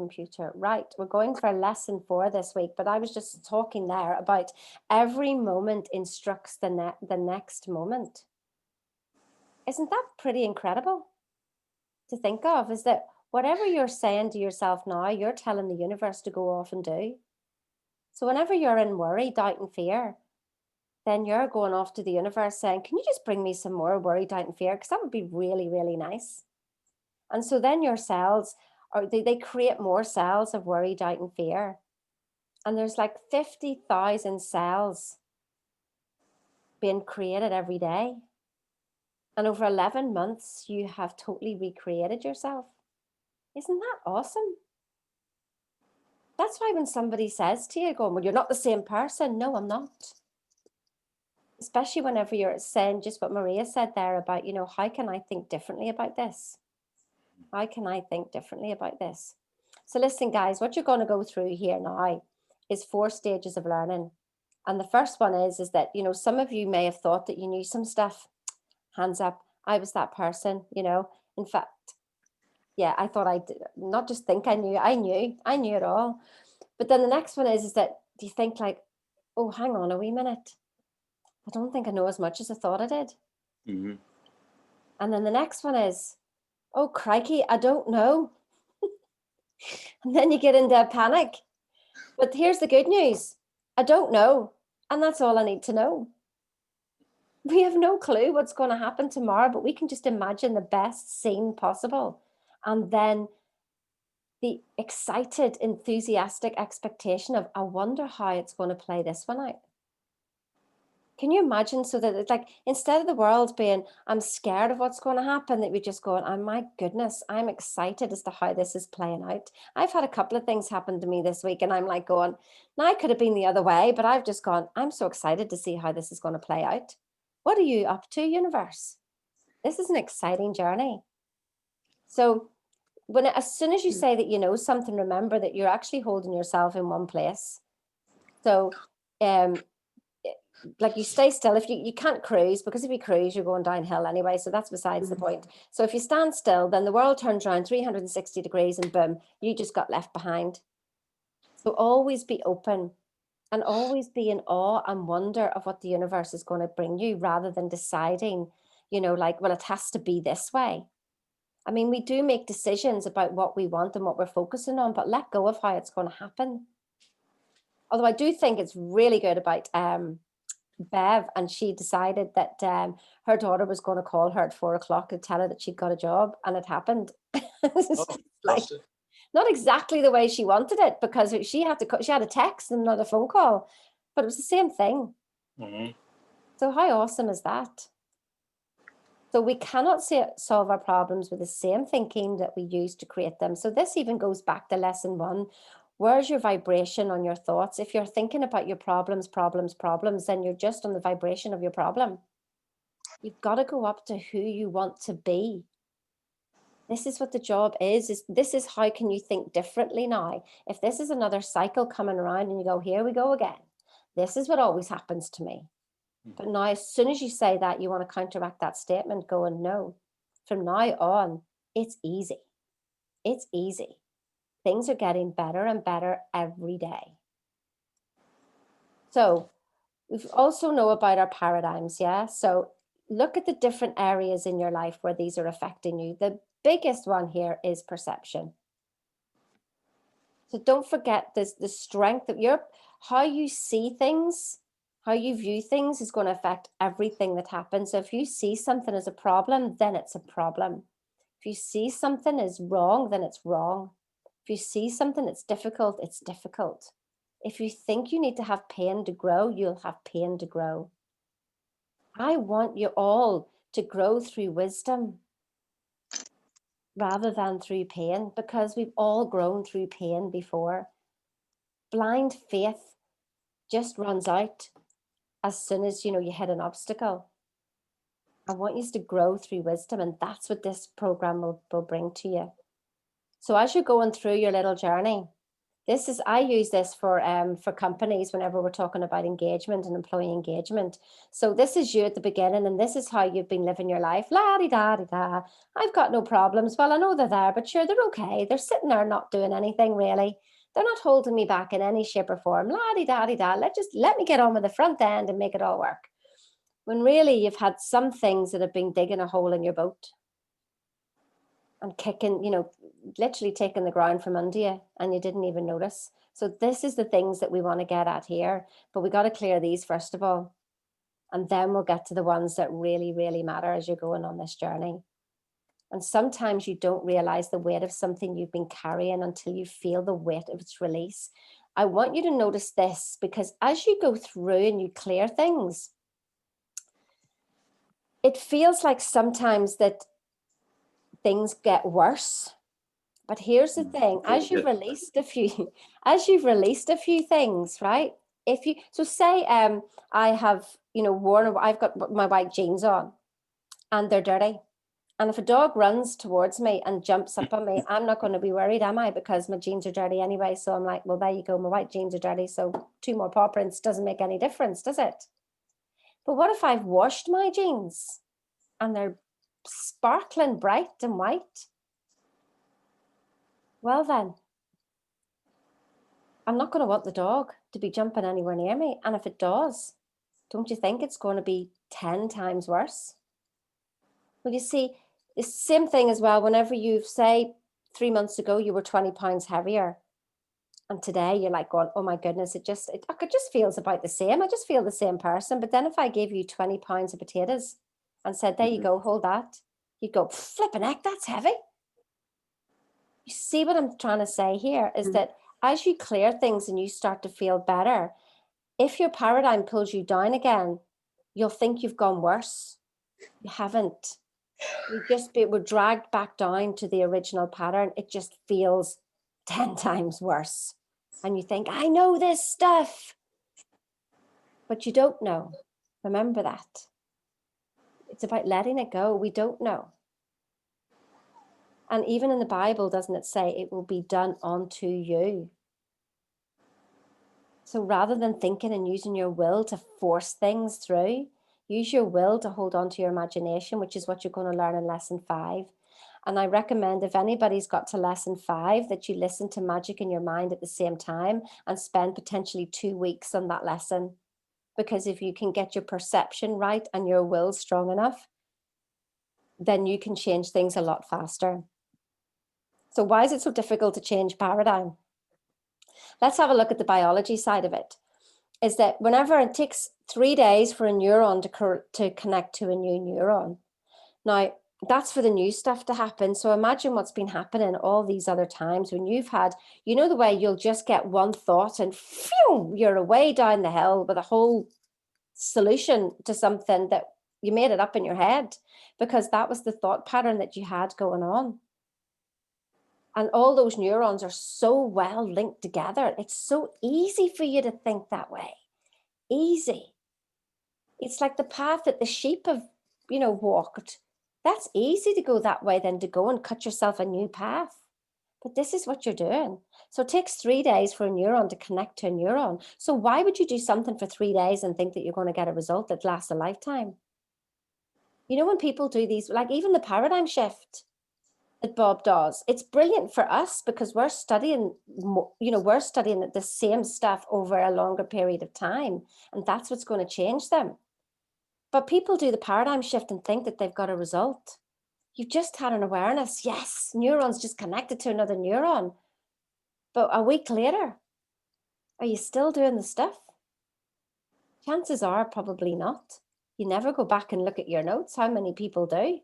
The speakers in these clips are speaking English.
computer. Right, we're going for lesson 4 this week, but I was just talking there about every moment instructs the next moment. Isn't that pretty incredible to think of? Is that whatever you're saying to yourself now, you're telling the universe to go off and do. So whenever you're in worry, doubt, and fear, then you're going off to the universe saying, can you just bring me some more worry, doubt, and fear? Because that would be really, really nice. And so then your cells, or they create more cells of worry, doubt, and fear. And there's like 50,000 cells being created every day. And over 11 months, you have totally recreated yourself. Isn't that awesome? That's why when somebody says to you, going, well, you're not the same person. No, I'm not. Especially whenever you're saying just what Maria said there about, how can I think differently about this? How can I think differently about this? So listen, guys, what you're going to go through here now is 4 stages of learning. And the first one is that, some of you may have thought that you knew some stuff. Hands up. I was that person, In fact, yeah, I thought I did not just think I knew it all. But then the next one is that do you think like, oh, hang on a wee minute. I don't think I know as much as I thought I did. Mm-hmm. And then the next one is, oh, crikey, I don't know. And then you get into a panic. But here's the good news. I don't know. And that's all I need to know. We have no clue what's going to happen tomorrow, but we can just imagine the best scene possible. And then the excited, enthusiastic expectation of, I wonder how it's going to play this one out. Can you imagine? So that it's like, instead of the world being, I'm scared of what's going to happen, that we just go, oh my goodness, I'm excited as to how this is playing out. I've had a couple of things happen to me this week and I'm like going, now I could have been the other way, but I've just gone, I'm so excited to see how this is going to play out. What are you up to, universe? This is an exciting journey. So as soon as you say that you know something, remember that you're actually holding yourself in one place. So like you stay still. If you can't cruise, because if you cruise, you're going downhill anyway. So that's besides the point. So if you stand still, then the world turns around 360 degrees and boom, you just got left behind. So always be open and always be in awe and wonder of what the universe is going to bring you, rather than deciding, like, well, it has to be this way. I mean, we do make decisions about what we want and what we're focusing on, but let go of how it's going to happen. Although I do think it's really good about Bev, and she decided that her daughter was going to call her at 4 o'clock to tell her that she'd got a job, and it happened. Like, not exactly the way she wanted it, because she had a text and not a phone call, but it was the same thing. Mm-hmm. So how awesome is that? So we cannot solve our problems with the same thinking that we use to create them. So this even goes back to lesson 1. Where's your vibration on your thoughts? If you're thinking about your problems, then you're just on the vibration of your problem. You've got to go up to who you want to be. This is what the job is this is how can you think differently now? If this is another cycle coming around and you go, here we go again. This is what always happens to me. But now, as soon as you say that, you want to counteract that statement going, no, from now on, it's easy. It's easy. Things are getting better and better every day. So we also know about our paradigms, yeah? So look at the different areas in your life where these are affecting you. The biggest one here is perception. So don't forget this, the strength of how you see things, how you view things is going to affect everything that happens. So if you see something as a problem, then it's a problem. If you see something as wrong, then it's wrong. If you see something that's difficult, it's difficult. If you think you need to have pain to grow, you'll have pain to grow. I want you all to grow through wisdom rather than through pain, because we've all grown through pain before. Blind faith just runs out as soon as you hit an obstacle. I want you to grow through wisdom, and that's what this program will bring to you. So as you're going through your little journey, I use this for companies whenever we're talking about engagement and employee engagement. So this is you at the beginning, and this is how you've been living your life. La di da di da. I've got no problems. Well, I know they're there, but sure, they're okay. They're sitting there not doing anything really. They're not holding me back in any shape or form. La di da di da. Let me get on with the front end and make it all work. When really you've had some things that have been digging a hole in your boat and kicking, literally taking the ground from under you, and you didn't even notice. So this is the things that we want to get at here, but we got to clear these first of all, and then we'll get to the ones that really, really matter as you're going on this journey. And sometimes you don't realize the weight of something you've been carrying until you feel the weight of its release. I want you to notice this, because as you go through and you clear things, it feels like sometimes that things get worse. But here's the thing, as you've released a few things, right? So say I have, I've got my white jeans on and they're dirty. And if a dog runs towards me and jumps up on me, I'm not going to be worried, am I? Because my jeans are dirty anyway. So I'm like, well, there you go. My white jeans are dirty. So 2 more paw prints doesn't make any difference, does it? But what if I've washed my jeans and they're sparkling bright and white? Well then, I'm not going to want the dog to be jumping anywhere near me. And if it does, don't you think it's going to be 10 times worse? Well, you see, it's the same thing as well. Whenever you say 3 months ago, you were 20 pounds heavier. And today you're like going, oh my goodness, it just feels about the same. I just feel the same person. But then if I gave you 20 pounds of potatoes and said, there you go, hold that, you'd go, flipping heck, that's heavy. You see what I'm trying to say here is that as you clear things and you start to feel better, if your paradigm pulls you down again, you'll think you've gone worse. You haven't. We're dragged back down to the original pattern. It just feels 10 times worse. And you think, I know this stuff. But you don't know. Remember that. It's about letting it go. We don't know. And even in the Bible, doesn't it say it will be done unto you? So rather than thinking and using your will to force things through, use your will to hold on to your imagination, which is what you're going to learn in lesson 5. And I recommend if anybody's got to lesson 5, that you listen to Magic in Your Mind at the same time and spend potentially 2 weeks on that lesson. Because if you can get your perception right and your will strong enough, then you can change things a lot faster. So why is it so difficult to change paradigm? Let's have a look at the biology side of it. Is that whenever it takes 3 days for a neuron to connect to a new neuron. Now, that's for the new stuff to happen. So imagine what's been happening all these other times when you've had, the way you'll just get one thought and phew, you're away down the hill with a whole solution to something that you made it up in your head because that was the thought pattern that you had going on. And all those neurons are so well linked together. It's so easy for you to think that way. Easy. It's like the path that the sheep have, walked. That's easy to go that way than to go and cut yourself a new path. But this is what you're doing. So it takes 3 days for a neuron to connect to a neuron. So why would you do something for 3 days and think that you're going to get a result that lasts a lifetime? When people do these, like even the paradigm shift that Bob does, it's brilliant for us because we're studying, the same stuff over a longer period of time. And that's what's going to change them. But people do the paradigm shift and think that they've got a result. You've just had an awareness. Yes, neurons just connected to another neuron. But a week later, are you still doing the stuff? Chances are probably not. You never go back and look at your notes. How many people do?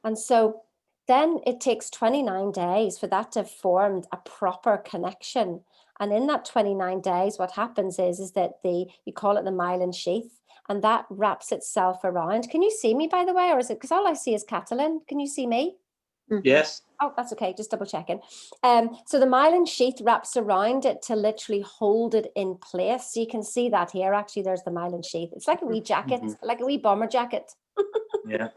And so then it takes 29 days for that to have formed a proper connection. And in that 29 days, what happens is that you call it the myelin sheath, and that wraps itself around. Can you see me, by the way? Or is it, because all I see is Catalin. Can you see me? Yes. Oh, that's okay. Just double checking. So the myelin sheath wraps around it to literally hold it in place. So you can see that here. Actually, there's the myelin sheath. It's like a wee jacket, like a wee bomber jacket. Yeah.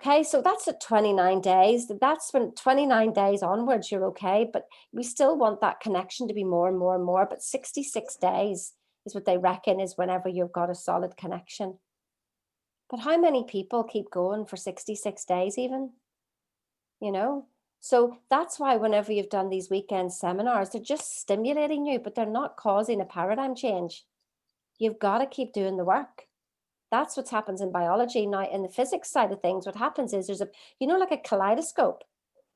Okay, so that's at 29 days. That's when 29 days onwards, you're okay. But we still want that connection to be more and more and more. But 66 days is what they reckon is whenever you've got a solid connection. But how many people keep going for 66 days even? You know? So that's why whenever you've done these weekend seminars, they're just stimulating you, but they're not causing a paradigm change. You've got to keep doing the work. That's what happens in biology. Now, in the physics side of things, what happens is there's a, like a kaleidoscope.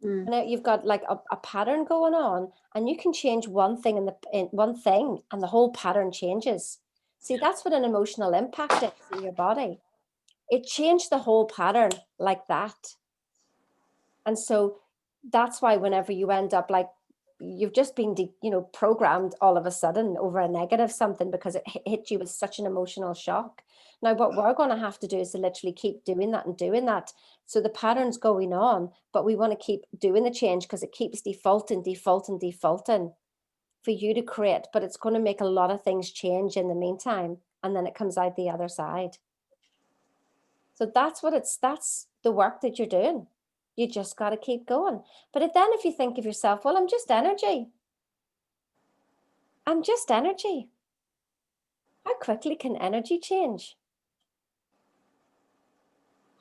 And you've got like a pattern going on, and you can change one thing in one thing, and the whole pattern changes. See, that's what an emotional impact is in your body. It changed the whole pattern like that. And so that's why whenever you end up like you've just been programmed all of a sudden over a negative something because it hit you with such an emotional shock. Now what we're going to have to do is to literally keep doing that and doing that, so the pattern's going on, but we want to keep doing the change because it keeps defaulting for you to create, but it's going to make a lot of things change in the meantime, and then it comes out the other side. So that's the work that you're doing. You just got to keep going. But if you think of yourself, well, I'm just energy. I'm just energy. How quickly can energy change?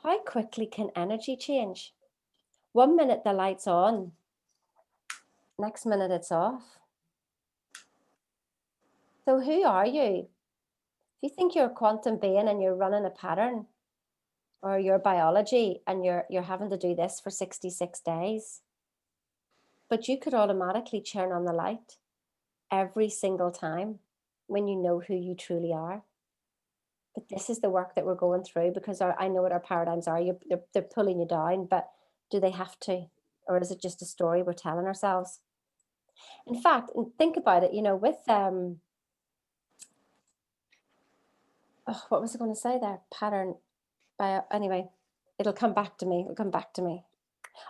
How quickly can energy change? 1 minute the light's on, next minute it's off. So who are you? If you think you're a quantum being and you're running a pattern, or your biology and you're having to do this for 66 days, but you could automatically turn on the light every single time when you know who you truly are. But this is the work that we're going through, because I know what our paradigms are. They're pulling you down, but do they have to? Or is it just a story we're telling ourselves? In fact, and think about it, with what was I going to say there? Pattern. Anyway, it'll come back to me. It'll come back to me.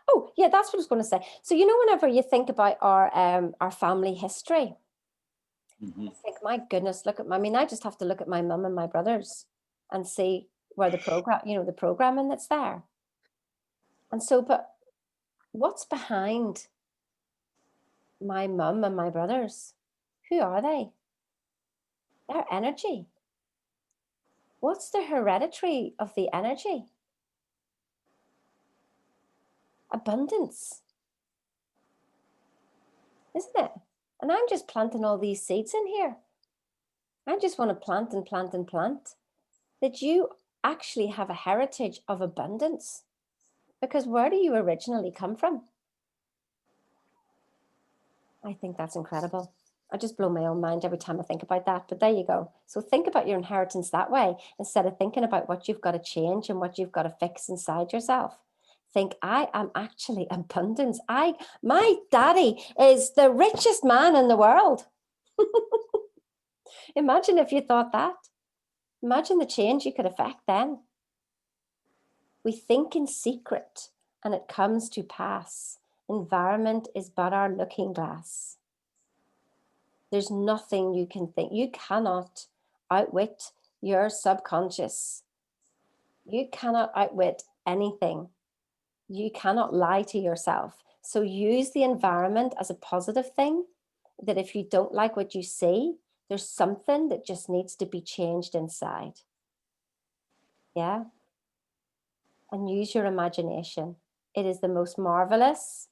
Oh, yeah, that's what I was going to say. So, whenever you think about our family history, I think, my goodness, I just have to look at my mum and my brothers and see where the programming that's there. And so, but what's behind my mum and my brothers? Who are they? Their energy. What's the hereditary of the energy? Abundance. Isn't it? And I'm just planting all these seeds in here. I just want to plant and plant and plant. That you actually have a heritage of abundance. Because where do you originally come from? I think that's incredible. I just blow my own mind every time I think about that. But there you go. So think about your inheritance that way, instead of thinking about what you've got to change and what you've got to fix inside yourself. Think, I am actually abundance. My daddy is the richest man in the world. Imagine if you thought that. Imagine the change you could affect then. We think in secret and it comes to pass. Environment is but our looking glass. There's nothing you can think. You cannot outwit your subconscious. You cannot outwit anything. You cannot lie to yourself. So use the environment as a positive thing, that if you don't like what you see, there's something that just needs to be changed inside. Yeah. And use your imagination. It is the most marvelous,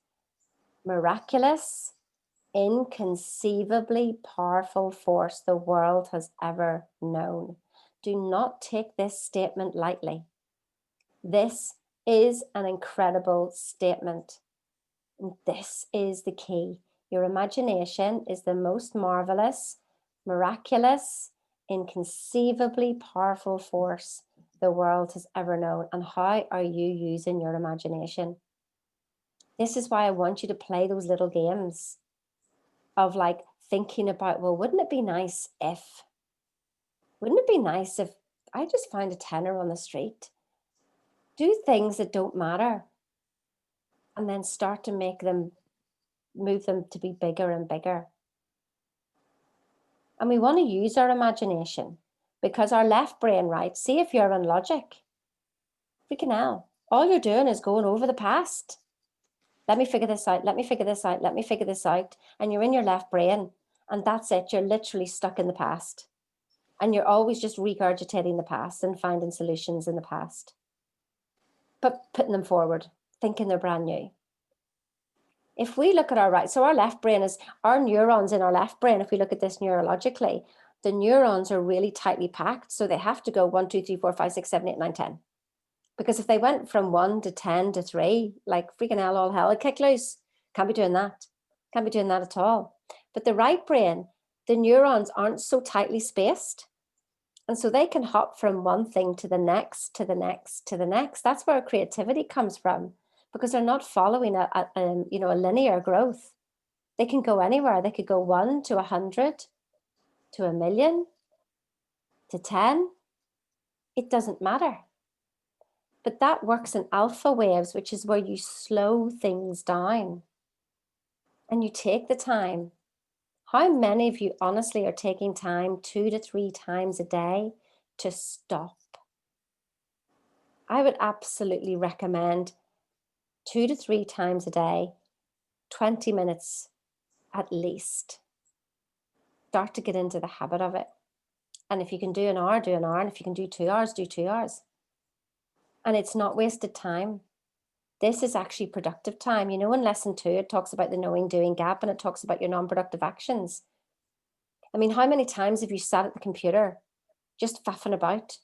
miraculous, inconceivably powerful force the world has ever known. Do not take this statement lightly. This is an incredible statement. And this is the key. Your imagination is the most marvelous, miraculous, inconceivably powerful force the world has ever known. And how are you using your imagination? This is why I want you to play those little games of like thinking about, well, wouldn't it be nice if I just found a tenner on the street? Do things that don't matter, and then start to move them to be bigger and bigger. And we want to use our imagination, because our left brain, right? See if you're in logic. Freaking hell. all you're doing is going over the past. Let me figure this out. Let me figure this out. Let me figure this out. And you're in your left brain. And that's it. You're literally stuck in the past. And you're always just regurgitating the past and finding solutions in the past, but putting them forward, thinking they're brand new. If we look at our right, so our left brain is our neurons in our left brain. If we look at this neurologically, the neurons are really tightly packed. So they have to go 1, 2, 3, 4, 5, 6, 7, 8, 9, 10. Because if they went from 1 to 10 to 3, like freaking hell, all hell, it'd kick loose. Can't be doing that. Can't be doing that at all. But the right brain, the neurons aren't so tightly spaced. And so they can hop from one thing to the next, to the next, to the next. That's where creativity comes from, because they're not following a linear growth. They can go anywhere. They could go 1 to 100, to 1,000,000, to 10. It doesn't matter. But that works in alpha waves, which is where you slow things down and you take the time. How many of you honestly are taking time 2 to 3 times a day to stop? I would absolutely recommend 2 to 3 times a day, 20 minutes at least. Start to get into the habit of it. And if you can do an hour, do an hour. And if you can do 2 hours, do 2 hours. And it's not wasted time. This is actually productive time. You know, in lesson 2, it talks about the knowing doing gap, and it talks about your non-productive actions. I mean, how many times have you sat at the computer just faffing about,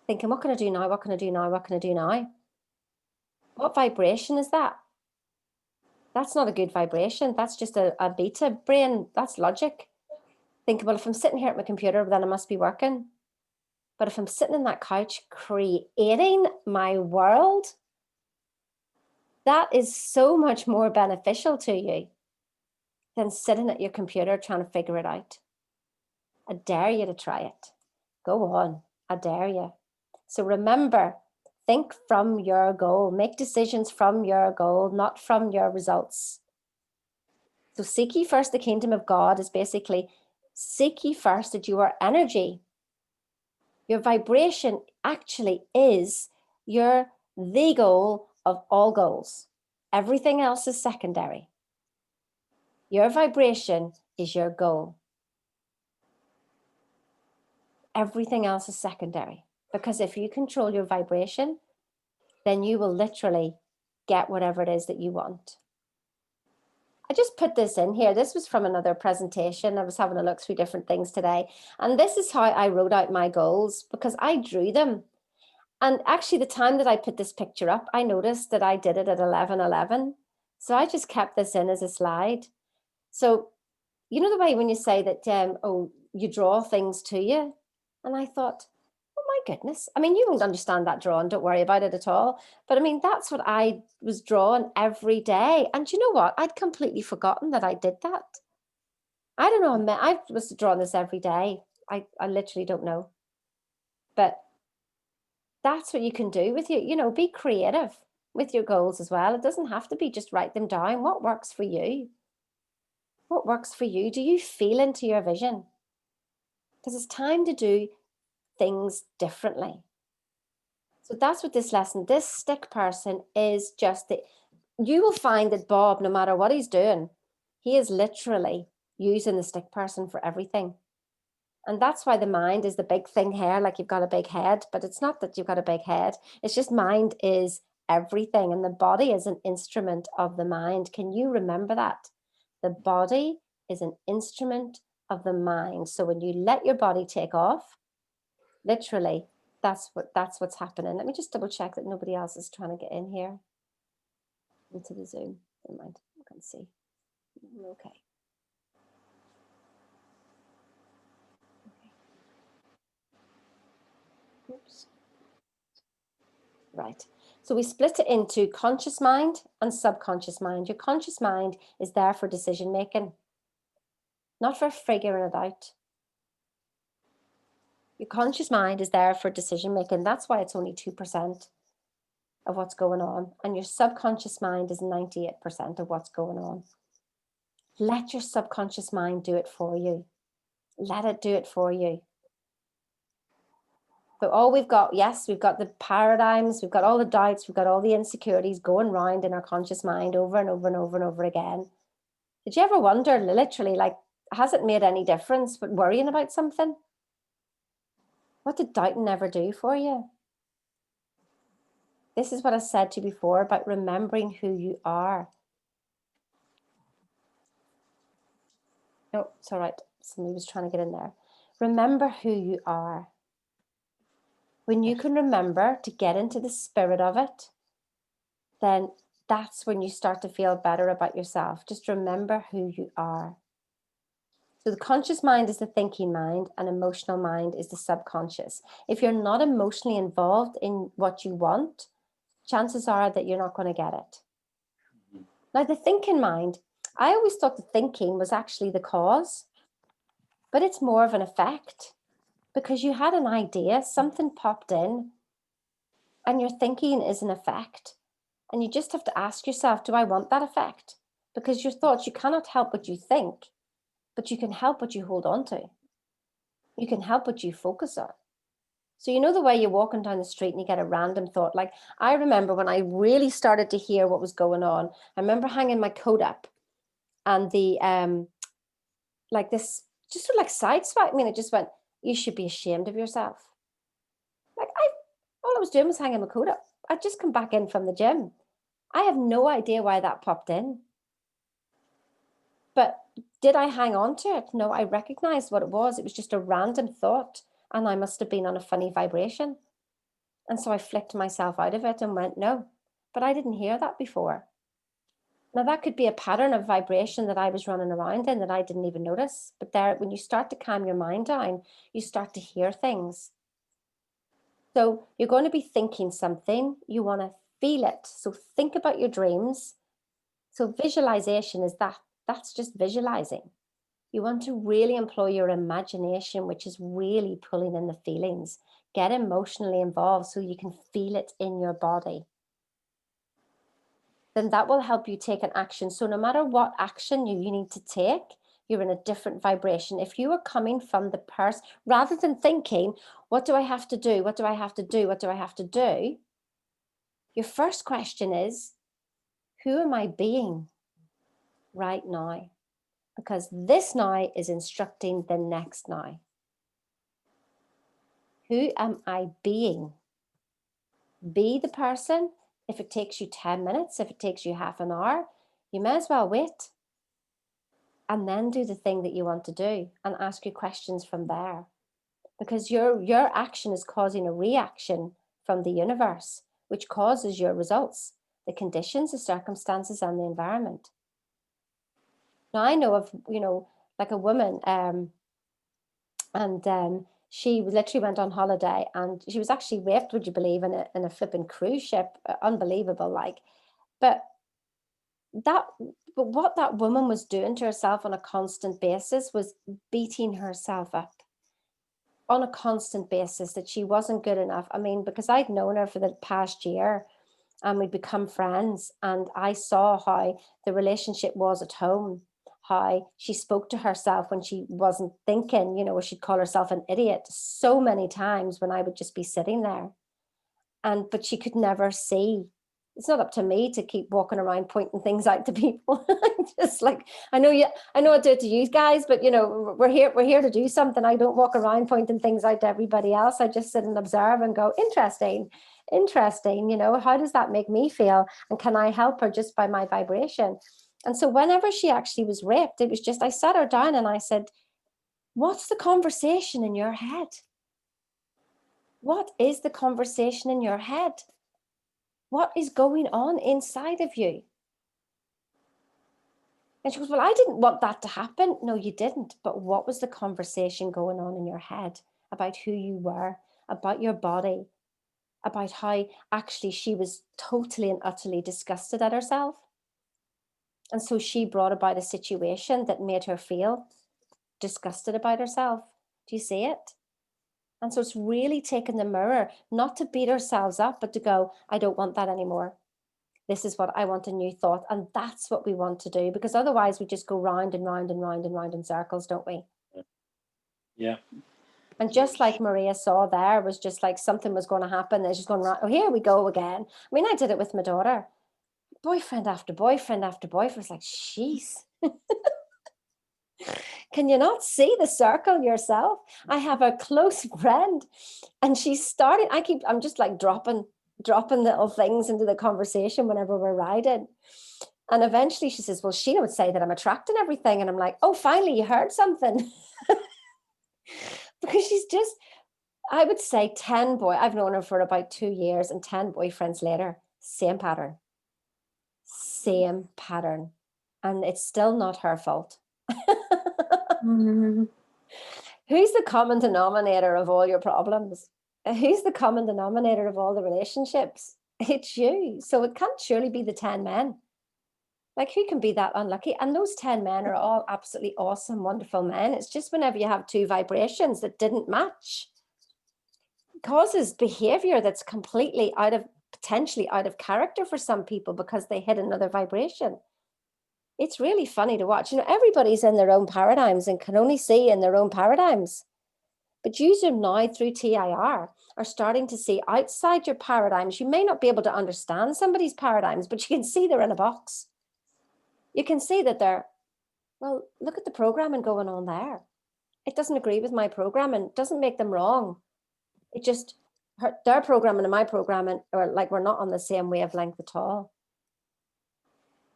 thinking, what can I do now? What can I do now? What can I do now? What vibration is that? That's not a good vibration. That's just a beta brain. That's logic. Think, well, if I'm sitting here at my computer, then I must be working. But if I'm sitting in that couch creating my world, that is so much more beneficial to you than sitting at your computer trying to figure it out. I dare you to try it. Go on. I dare you. So remember, think from your goal. Make decisions from your goal, not from your results. So seek ye first the kingdom of God is basically seek ye first that your energy, your vibration actually is the goal of all goals. Everything else is secondary. Your vibration is your goal. Everything else is secondary. Because if you control your vibration, then you will literally get whatever it is that you want. I just put this in here. This was from another presentation. I was having a look through different things today. And this is how I wrote out my goals, because I drew them. And actually, the time that I put this picture up, I noticed that I did it at 11:11. So I just kept this in as a slide. So, you know the way when you say that, you draw things to you? And I thought, oh my goodness. I mean, you won't understand that drawing. Don't worry about it at all. But I mean, that's what I was drawing every day. And you know what? I'd completely forgotten that I did that. I don't know. I was drawing this every day. I literally don't know. But that's what you can do with you, be creative with your goals as well. It doesn't have to be just write them down. What works for you? What works for you? Do you feel into your vision? Because it's time to do things differently. So that's what this lesson, this stick person is just that you will find that Bob, no matter what he's doing, he is literally using the stick person for everything. And that's why the mind is the big thing here, like you've got a big head, but it's not that you've got a big head. It's just mind is everything. And the body is an instrument of the mind. Can you remember that? The body is an instrument of the mind. So when you let your body take off, literally, that's what's happening. Let me just double check that nobody else is trying to get in here into the Zoom. Never mind. I can see. Okay. Oops. Right. So we split it into conscious mind and subconscious mind. Your conscious mind is there for decision making, not for figuring it out. Your conscious mind is there for decision making. That's why it's only 2% of what's going on. And your subconscious mind is 98% of what's going on. Let your subconscious mind do it for you. Let it do it for you. So all we've got, yes, we've got the paradigms, we've got all the doubts, we've got all the insecurities going round in our conscious mind over and over and over and over again. Did you ever wonder, literally, like, has it made any difference but worrying about something? What did doubting ever do for you? This is what I said to you before about remembering who you are. No, it's all right. Somebody was trying to get in there. Remember who you are. When you can remember to get into the spirit of it, then that's when you start to feel better about yourself. Just remember who you are. So the conscious mind is the thinking mind, and emotional mind is the subconscious. If you're not emotionally involved in what you want, chances are that you're not going to get it. Now, the thinking mind, I always thought the thinking was actually the cause, but it's more of an effect, because you had an idea, something popped in, and your thinking is an effect. And you just have to ask yourself, do I want that effect? Because your thoughts, you cannot help what you think, but you can help what you hold on to. You can help what you focus on. So, you know, the way you're walking down the street and you get a random thought. Like, I remember when I really started to hear what was going on, I remember hanging my coat up, and the, like, this just sort of like sideswiped me, and it just went, you should be ashamed of yourself. Like, all I was doing was hanging my coat up. I'd just come back in from the gym. I have no idea why that popped in. But did I hang on to it? No, I recognized what it was. It was just a random thought, and I must have been on a funny vibration. And so I flicked myself out of it and went, no, but I didn't hear that before. Now, that could be a pattern of vibration that I was running around in that I didn't even notice. But there, when you start to calm your mind down, you start to hear things. So you're going to be thinking something, you want to feel it. So think about your dreams. So visualization is that's just visualizing. You want to really employ your imagination, which is really pulling in the feelings. Get emotionally involved so you can feel it in your body. Then that will help you take an action. So no matter what action you need to take, you're in a different vibration. If you are coming from the person, rather than thinking, what do I have to do? What do I have to do? What do I have to do? Your first question is, who am I being right now? Because this now is instructing the next now. Who am I being? Be the person. If it takes you 10 minutes, if it takes you half an hour, you may as well wait. And then do the thing that you want to do and ask your questions from there. Because your action is causing a reaction from the universe, which causes your results, the conditions, the circumstances, and the environment. Now, I know of, like a woman, and she literally went on holiday, and she was actually raped, would you believe, in a flipping cruise ship. Unbelievable, like. But that, but what that woman was doing to herself on a constant basis was beating herself up on a constant basis, that she wasn't good enough. I mean, because I'd known her for the past year, and we'd become friends, and I saw how the relationship was at home, how she spoke to herself when she wasn't thinking, she'd call herself an idiot so many times when I would just be sitting there. But she could never see. It's not up to me to keep walking around pointing things out to people. Just like, I know I do it to you guys, but we're here to do something. I don't walk around pointing things out to everybody else. I just sit and observe and go, interesting, how does that make me feel? And can I help her just by my vibration? And so whenever she actually was raped, it was just, I sat her down and I said, what's the conversation in your head? What is the conversation in your head? What is going on inside of you? And she goes, well, I didn't want that to happen. No, you didn't. But what was the conversation going on in your head about who you were, about your body, about how actually she was totally and utterly disgusted at herself? And so she brought about a situation that made her feel disgusted about herself. Do you see it? And so it's really taking the mirror, not to beat ourselves up, but to go, I don't want that anymore. This is what I want, a new thought. And that's what we want to do, because otherwise we just go round and round and round and round in circles, don't we? Yeah. And just like Maria saw there, was just like something was going to happen. And she's going, right, oh, here we go again. I mean, I did it with my daughter. Boyfriend after boyfriend after boyfriend. It's like, jeez. Can you not see the circle yourself? I have a close friend and she's starting, I'm just like dropping little things into the conversation whenever we're riding. And eventually she says, well, Sheena would say that I'm attracting everything. And I'm like, oh, finally you heard something. Because she's just, I would say I've known her for about 2 years, and 10 boyfriends later, same pattern. Same pattern. And it's still not her fault. Mm-hmm. Who's the common denominator of all your problems? Who's the common denominator of all the relationships? It's you. So it can't surely be the 10 men. Like, who can be that unlucky? And those 10 men are all absolutely awesome, wonderful men. It's just whenever you have 2 vibrations that didn't match, causes behavior that's potentially out of character for some people because they hit another vibration. It's really funny to watch. Everybody's in their own paradigms and can only see in their own paradigms. But users now through TIR are starting to see outside your paradigms. You may not be able to understand somebody's paradigms, but you can see they're in a box. You can see that well, look at the programming going on there. It doesn't agree with my programming. It doesn't make them wrong. It just, their programming and my programming are like, we're not on the same wavelength at all.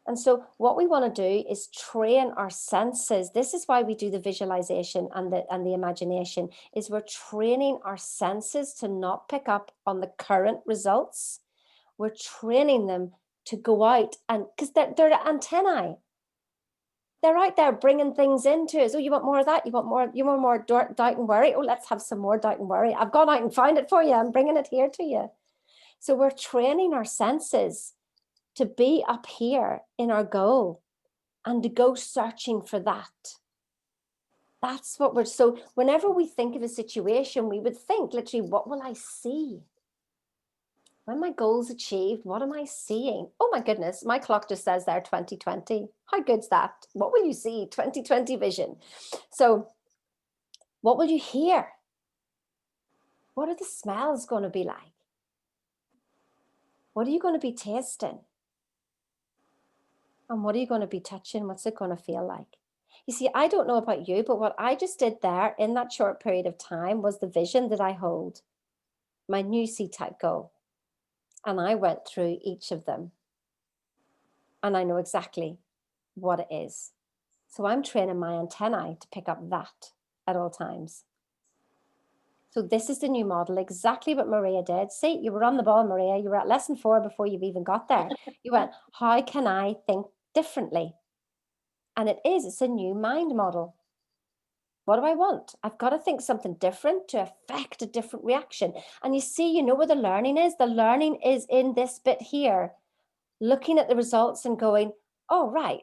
And so what we want to do is train our senses. This is why we do the visualization and the imagination, is we're training our senses to not pick up on the current results. We're training them to go out, and because they're the antennae. They're out there bringing things into us. Oh, you want more of that? You want more doubt and worry? Oh, let's have some more doubt and worry. I've gone out and found it for you. I'm bringing it here to you. So we're training our senses to be up here in our goal and to go searching for that. That's what so whenever we think of a situation, we would think literally, what will I see? When my goal's achieved, what am I seeing? Oh my goodness, my clock just says there 2020. How good's that? What will you see? 2020 vision. So what will you hear? What are the smells going to be like? What are you going to be tasting? And what are you going to be touching? What's it going to feel like? You see, I don't know about you, but what I just did there in that short period of time was the vision that I hold, my new C-type goal. And I went through each of them. And I know exactly what it is. So I'm training my antennae to pick up that at all times. So this is the new model, exactly what Maria did. See, you were on the ball, Maria. You were at lesson 4 before you've even got there. You went, how can I think differently? And it's a new mind model. What do I want? I've got to think something different to affect a different reaction. And you see, where the learning is? The learning is in this bit here, looking at the results and going, oh, right.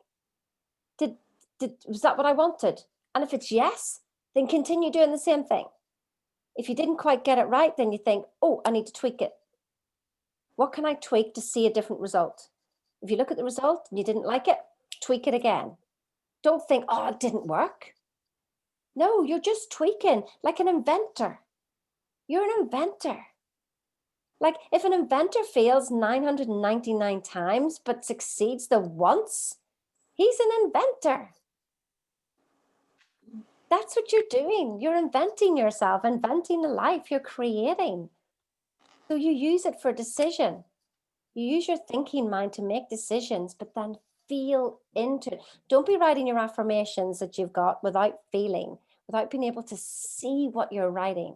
Was that what I wanted? And if it's yes, then continue doing the same thing. If you didn't quite get it right, then you think, oh, I need to tweak it. What can I tweak to see a different result? If you look at the result and you didn't like it, tweak it again. Don't think, oh, it didn't work. No, you're just tweaking like an inventor. You're an inventor. Like if an inventor fails 999 times but succeeds the once, he's an inventor. That's what you're doing. You're inventing yourself, inventing a life you're creating. So you use it for decision. You use your thinking mind to make decisions, but then feel into it. Don't be writing your affirmations that you've got without feeling, without being able to see what you're writing.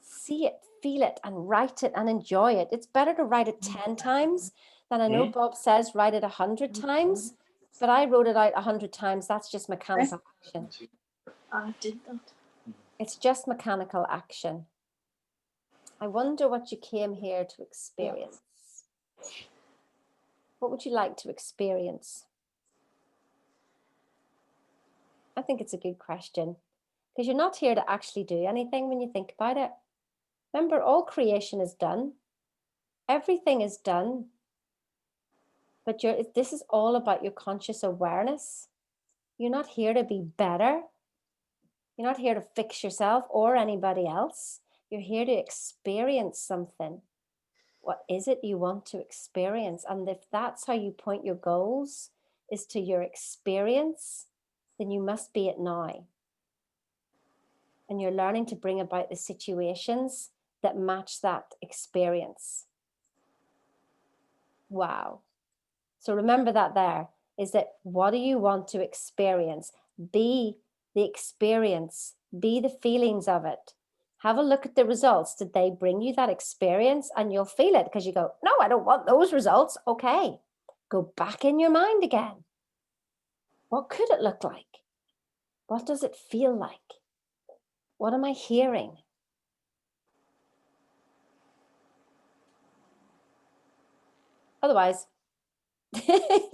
See it, feel it, and write it and enjoy it. It's better to write it 10 times than I know Bob says write it 100 times, but I wrote it out 100 times. That's just mechanical action. I did that. It's just mechanical action. I wonder what you came here to experience. What would you like to experience? I think it's a good question because you're not here to actually do anything when you think about it. Remember, all creation is done. Everything is done. But this is all about your conscious awareness. You're not here to be better. You're not here to fix yourself or anybody else. You're here to experience something. What is it you want to experience? And if that's how you point your goals, is to your experience, then you must be it now. And you're learning to bring about the situations that match that experience. Wow. So remember that there is that what do you want to experience? Be the experience, be the feelings of it. Have a look at the results. Did they bring you that experience? And you'll feel it because you go, no, I don't want those results. Okay, go back in your mind again. What could it look like? What does it feel like? What am I hearing? Otherwise,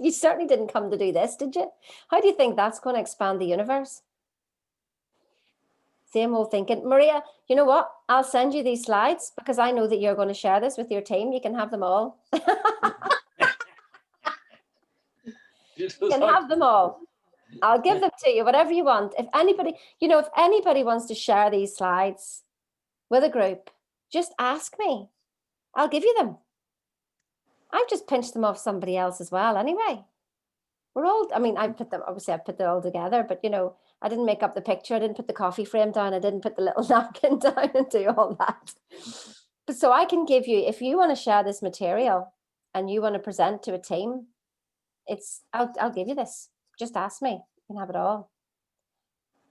you certainly didn't come to do this, did you? How do you think that's going to expand the universe? Same old thinking. Maria, you know what? I'll send you these slides because I know that you're going to share this with your team. You can have them all. You can have them all. I'll give them to you, whatever you want. If anybody, if anybody wants to share these slides with a group, just ask me. I'll give you them. I've just pinched them off somebody else as well anyway. We're all, I put them, obviously I put them all together, but I didn't make up the picture. I didn't put the coffee frame down. I didn't put the little napkin down and do all that. But so I can give you, if you want to share this material and you want to present to a team, I'll give you this. Just ask me. You can have it all.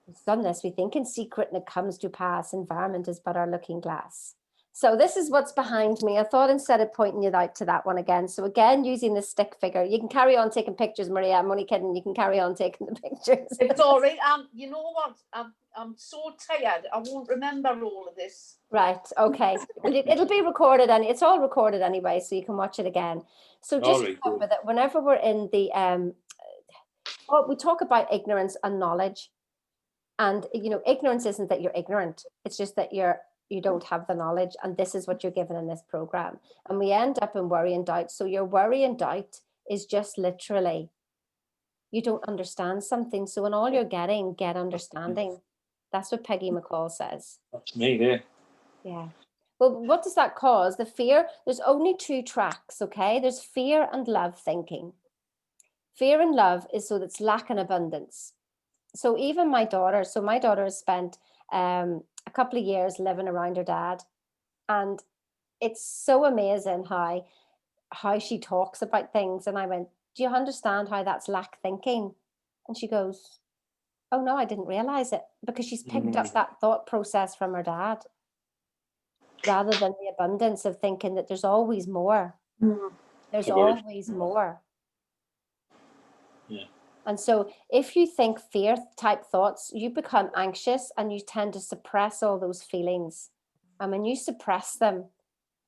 We've done this. We think in secret and it comes to pass. Environment is but our looking glass. So this is what's behind me. I thought instead of pointing you out to that one again. So again, using the stick figure, you can carry on taking pictures, Maria. I'm only kidding. You can carry on taking the pictures. It's all right. You know what? I'm so tired. I won't remember all of this. Right. Okay. And it'll be recorded, and it's all recorded anyway, so you can watch it again. So just remember that whenever we're in the we talk about ignorance and knowledge, and ignorance isn't that you're ignorant. It's just that you don't have the knowledge, and this is what you're given in this program. And we end up in worry and doubt. So your worry and doubt is just literally you don't understand something. So in all you're getting, get understanding. That's what Peggy McCall says. That's me there. Yeah. Well, what does that cause? The fear, there's only two tracks, okay? There's fear and love thinking. Fear and love is so that's lack and abundance. So even my daughter has spent a couple of years living around her dad. And it's so amazing how she talks about things. And I went, do you understand how that's lack thinking? And she goes, oh no, I didn't realize it, because she's picked up that thought process from her dad, rather than the abundance of thinking that there's always more. There's always more. Yeah. And so if you think fear type thoughts, you become anxious and you tend to suppress all those feelings. And when you suppress them,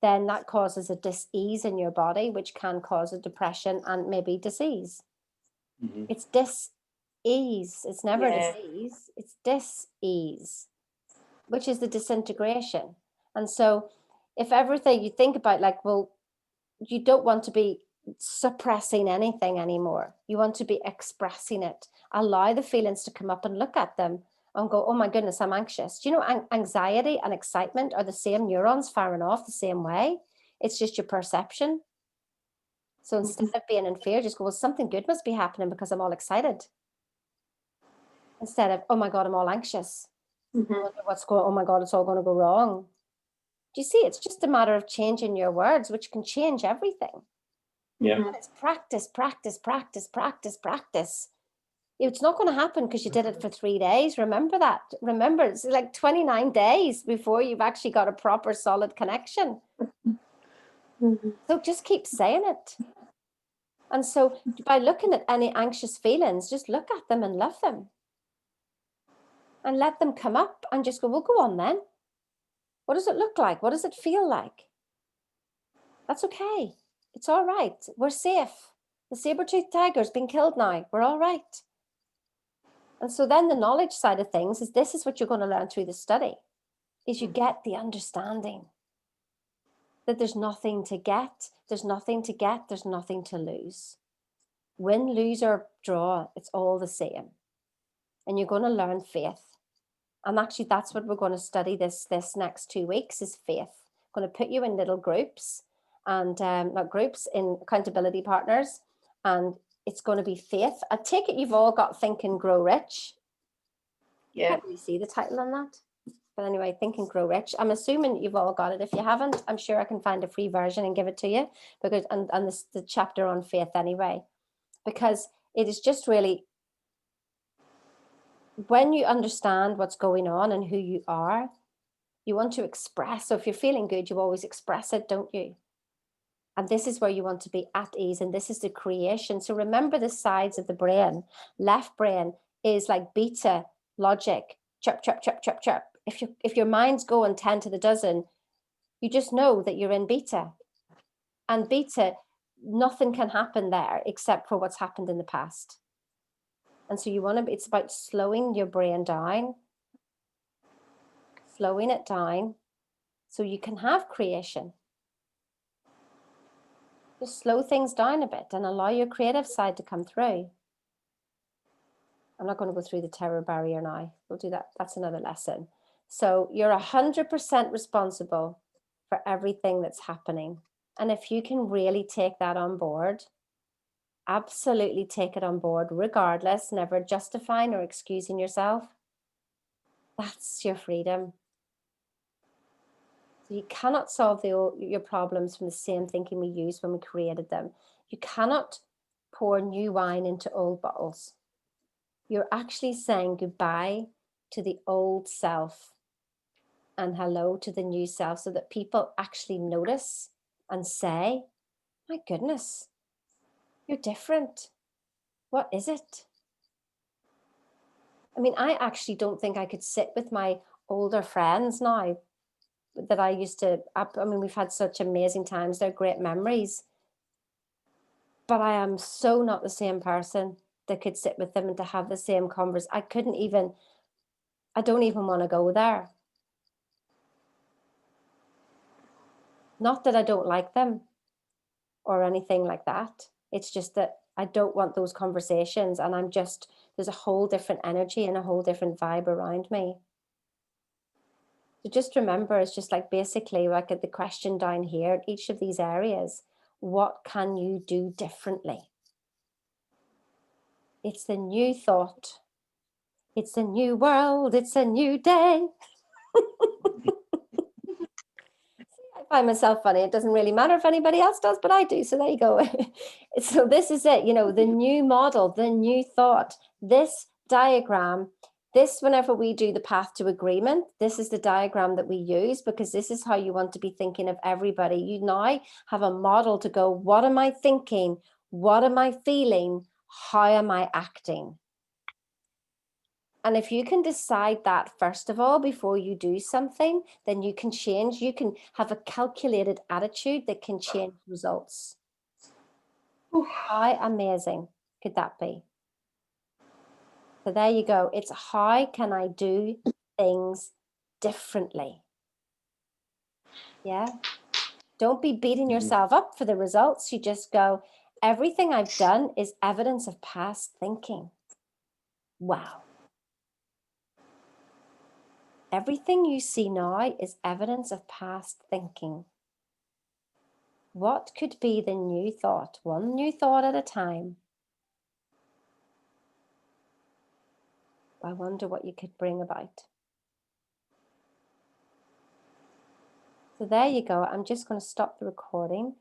then that causes a dis-ease in your body, which can cause a depression and maybe disease. It's dis-ease. It's never disease. It's dis-ease, which is the disintegration. And so if everything you think about, like, well, you don't want to be suppressing anything anymore. You want to be expressing it. Allow the feelings to come up and look at them and go, oh my goodness, I'm anxious. Do you know, anxiety and excitement are the same neurons firing off the same way. It's just your perception. So instead of being in fear, just go, well, something good must be happening because I'm all excited. Instead of, oh my God, I'm all anxious. I wonder what's going on. Oh my God, it's all going to go wrong. Do you see? It's just a matter of changing your words, which can change everything. Yeah. And it's practice, practice, practice, practice, practice. It's not going to happen because you did it for 3 days. Remember that. Remember, it's like 29 days before you've actually got a proper solid connection. So just keep saying it. And so by looking at any anxious feelings, just look at them and love them. And let them come up and just go, well, go on then. What does it look like? What does it feel like? That's okay. It's all right. We're safe. The saber-toothed tiger's been killed now. We're all right. And so then the knowledge side of things is this is what you're going to learn through the study, is you get the understanding that there's nothing to get. There's nothing to get. There's nothing to lose. Win, lose, or draw, it's all the same. And you're going to learn faith. And actually, that's what we're going to study this next 2 weeks is faith. I'm going to put you in little groups and not groups, in accountability partners. And it's going to be faith. I take it you've all got Think and Grow Rich. Yeah. Can't really see the title on that. But anyway, Think and Grow Rich. I'm assuming you've all got it. If you haven't, I'm sure I can find a free version and give it to you, because and this the chapter on faith anyway, because it is just really, when you understand what's going on and who you are, you want to express. So if you're feeling good, you always express it, don't you? And this is where you want to be at ease, and this is the creation. So remember the sides of the brain. Left brain is like beta logic, chirp, chirp, chirp, chirp, chirp. If your mind's going 10 to the dozen, you just know that you're in beta. And beta, nothing can happen there except for what's happened in the past. And so you want to, it's about slowing your brain down, slowing it down so you can have creation. Just slow things down a bit and allow your creative side to come through. I'm not going to go through the terror barrier now. We'll do that. That's another lesson. So you're 100% responsible for everything that's happening. And if you can really take that on board, absolutely take it on board, regardless, never justifying or excusing yourself, that's your freedom. So you cannot solve your problems from the same thinking we used when we created them. You cannot pour new wine into old bottles. You're actually saying goodbye to the old self and hello to the new self, so that people actually notice and say, my goodness, you're different. What is it? I mean, I actually don't think I could sit with my older friends now that I used to, I mean, we've had such amazing times. They're great memories. But I am so not the same person that could sit with them and to have the same conversation. I don't even want to go there. Not that I don't like them or anything like that. It's just that I don't want those conversations, and there's a whole different energy and a whole different vibe around me. So just remember, it's just like basically like at the question down here, each of these areas, what can you do differently? It's the new thought. It's a new world. It's a new day. I find myself funny. It doesn't really matter if anybody else does, but I do. So there you go. So this is it, the new model, the new thought, this diagram, whenever we do the path to agreement, this is the diagram that we use, because this is how you want to be thinking of everybody. You now have a model to go, what am I thinking? What am I feeling? How am I acting? And if you can decide that first of all, before you do something, then you can change. You can have a calculated attitude that can change results. How amazing could that be? So there you go. It's how can I do things differently? Yeah. Don't be beating yourself up for the results. You just go, everything I've done is evidence of past thinking. Wow. Everything you see now is evidence of past thinking. What could be the new thought? One new thought at a time. I wonder what you could bring about. So there you go. I'm just going to stop the recording.